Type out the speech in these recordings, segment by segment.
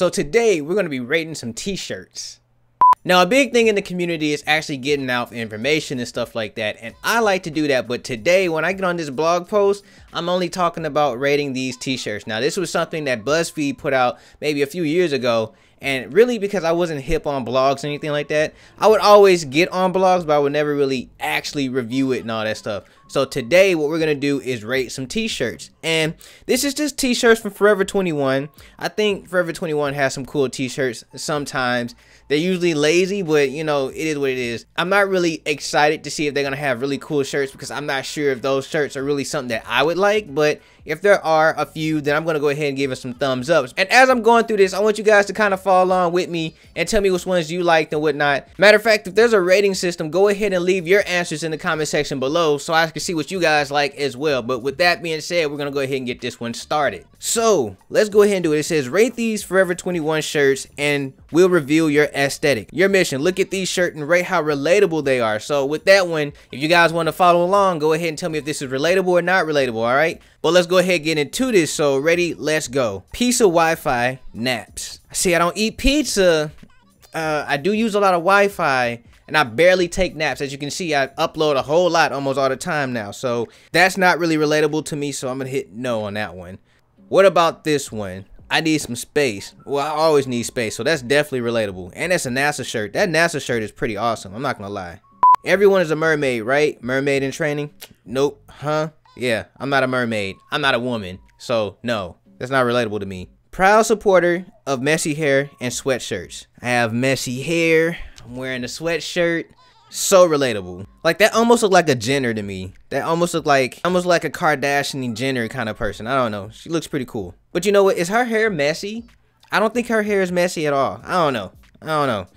So today we're going to be rating some t-shirts. Now a big thing in the community is actually getting out information and stuff like that, and I like to do that, but today when I get on this blog post, I'm only talking about rating these t-shirts. Now this was something that Buzzfeed put out maybe a few years ago, and really because I wasn't hip on blogs or anything like that, I would always get on blogs, but I would never really actually review it and all that stuff. So today what we're going to do is rate some t-shirts, and this is just t-shirts from Forever 21. I think Forever 21 has some cool t-shirts sometimes. They're usually lazy, but you know, it is what it is. I'm not really excited to see if they're going to have really cool shirts because I'm not sure if those shirts are really something that I would like, but if there are a few, then I'm going to go ahead and give it some thumbs up. And as I'm going through this, I want you guys to kind of follow along with me and tell me which ones you liked and whatnot. Matter of fact, if there's a rating system, go ahead and leave your answers in the comment section below so I can see what you guys like as well. But with that being said, we're going to go ahead and get this one started. So let's go ahead and do it. It says rate these Forever 21 shirts and we'll reveal your aesthetic. Your mission, look at these shirts and rate how relatable they are. So with that one, if you guys want to follow along, go ahead and tell me if this is relatable or not relatable, all right? But let's go ahead and get into this. So ready, let's go. Piece of Wi-Fi, naps. See, I don't eat pizza. I do use a lot of Wi-Fi and I barely take naps. As you can see, I upload a whole lot almost all the time now. So that's not really relatable to me. So I'm going to hit no on that one. What about this one? I need some space. Well, I always need space. So that's definitely relatable. And that's a NASA shirt. That NASA shirt is pretty awesome. I'm not going to lie. Everyone is a mermaid, right? Mermaid in training? Nope. Huh? Yeah, I'm not a mermaid. I'm not a woman. So no, that's not relatable to me. Proud supporter of messy hair and sweatshirts. I have messy hair. I'm wearing a sweatshirt. So relatable. Like that almost looked like a Jenner to me. That almost looked like a Kardashian Jenner kind of person. I don't know. She looks pretty cool. But you know what? Is her hair messy? I don't think her hair is messy at all. I don't know.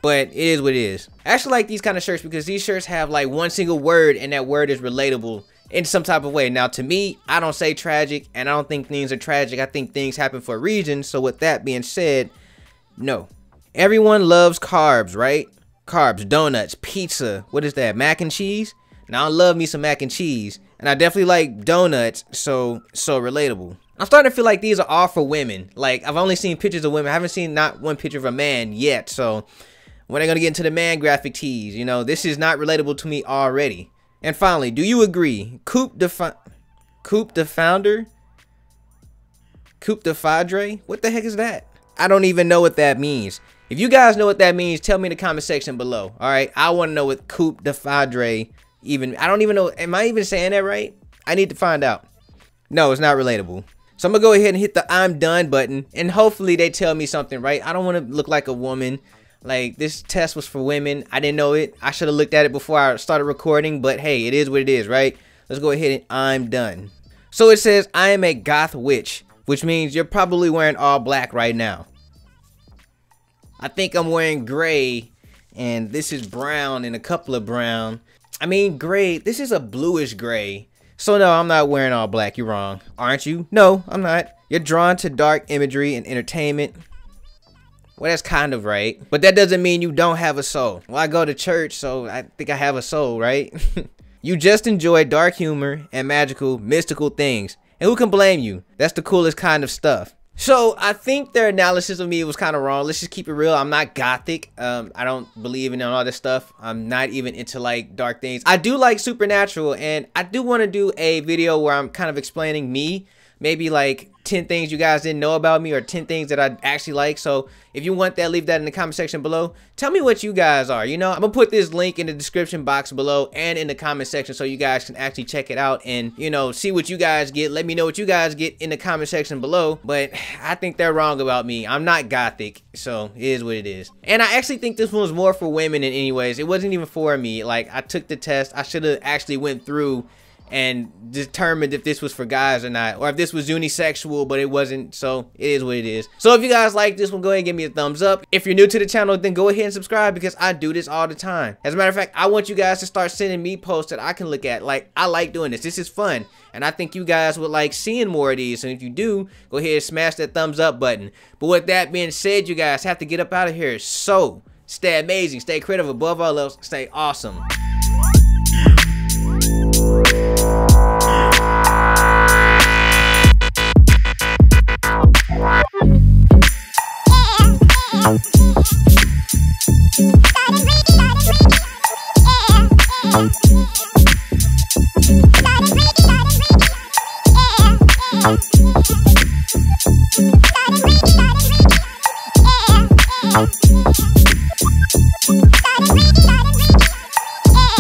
But it is what it is. I actually like these kind of shirts because these shirts have like one single word and that word is relatable in some type of way. Now to me, I don't say tragic and I don't think things are tragic. I think things happen for a reason. So with that being said, no. Everyone loves carbs, right? Carbs, donuts, pizza. What is that? Mac and cheese? Now I love me some mac and cheese. And I definitely like donuts. So relatable. I'm starting to feel like these are all for women. Like I've only seen pictures of women. I haven't seen not one picture of a man yet. So when are they going to get into the man graphic tees? You know, this is not relatable to me already. And finally, do you agree? Coupe de Founder? Coupe de Fadre? What the heck is that? I don't even know what that means. If you guys know what that means, tell me in the comment section below. All right, I want to know what Coupe de Fadre even. I don't even know. Am I even saying that right? I need to find out. No, it's not relatable. So I'm gonna go ahead and hit the I'm done button, and hopefully they tell me something right. I don't want to look like a woman. Like this test was for women. I didn't know it. I should have looked at it before I started recording, but hey, it is what it is, right? Let's go ahead and I'm done. So it says I am a goth witch, which means you're probably wearing all black right now. I think I'm wearing gray, and this is brown and a couple of brown. I mean gray, this is a bluish gray. So no, I'm not wearing all black. You're wrong. Aren't you? No, I'm not. You're drawn to dark imagery and entertainment. Well, that's kind of right, but that doesn't mean you don't have a soul. Well, I go to church, so I think I have a soul, right? You just enjoy dark humor and magical, mystical things. And who can blame you? That's the coolest kind of stuff. So I think their analysis of me was kind of wrong. Let's just keep it real. I'm not gothic. I don't believe in all this stuff. I'm not even into like dark things. I do like supernatural, and I do want to do a video where I'm kind of explaining me. Maybe like 10 things you guys didn't know about me or 10 things that I actually like. So if you want that, leave that in the comment section below. Tell me what you guys are. You know, I'm gonna put this link in the description box below and in the comment section so you guys can actually check it out and, you know, see what you guys get. Let me know what you guys get in the comment section below. But I think they're wrong about me. I'm not gothic, so it is what it is. And I actually think this one was more for women in anyways. It wasn't even for me. Like I took the test. I should have actually went through and determined if this was for guys or not, or if this was unisexual, but it wasn't. So it is what it is. So if you guys like this one, go ahead and give me a thumbs up. If you're new to the channel, then go ahead and subscribe because I do this all the time. As a matter of fact, I want you guys to start sending me posts that I can look at. Like, I like doing this. This is fun. And I think you guys would like seeing more of these. And if you do, go ahead and smash that thumbs up button. But with that being said, you guys have to get up out of here. So stay amazing, stay creative, above all else, stay awesome. Yeah.